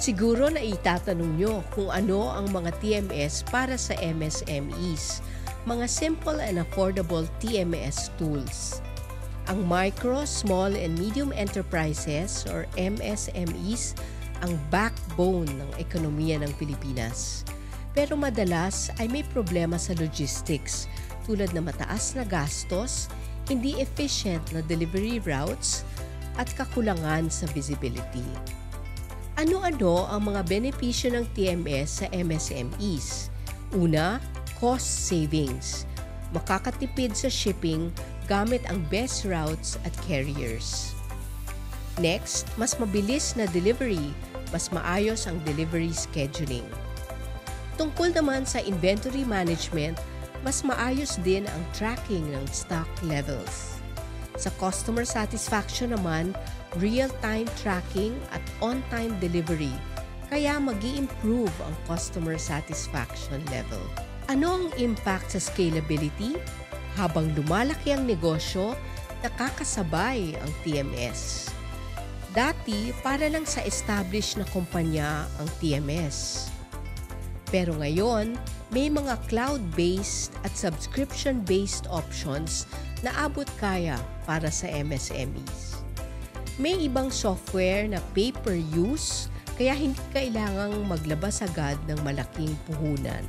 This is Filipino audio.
Siguro na itatanong nyo kung ano ang mga TMS para sa MSMEs, mga simple and affordable TMS tools. Ang Micro, Small and Medium Enterprises or MSMEs ang backbone ng ekonomiya ng Pilipinas. Pero madalas ay may problema sa logistics tulad ng mataas na gastos, hindi efficient na delivery routes at kakulangan sa visibility. Ano-ano ang mga benepisyo ng TMS sa MSMEs? Una, cost savings. Makakatipid sa shipping gamit ang best routes at carriers. Next, mas mabilis na delivery, mas maayos ang delivery scheduling. Tungkol naman sa inventory management, mas maayos din ang tracking ng stock levels. Sa customer satisfaction naman, real-time tracking at on-time delivery, kaya mag-i-improve ang customer satisfaction level. Ano ang impact sa scalability? Habang lumalaki ang negosyo, nakakasabay ang TMS. Dati, para lang sa established na kumpanya ang TMS. Pero ngayon, may mga cloud-based at subscription-based options na abot kaya para sa MSMEs. May ibang software na pay-per-use kaya hindi kailangang maglabas agad ng malaking puhunan.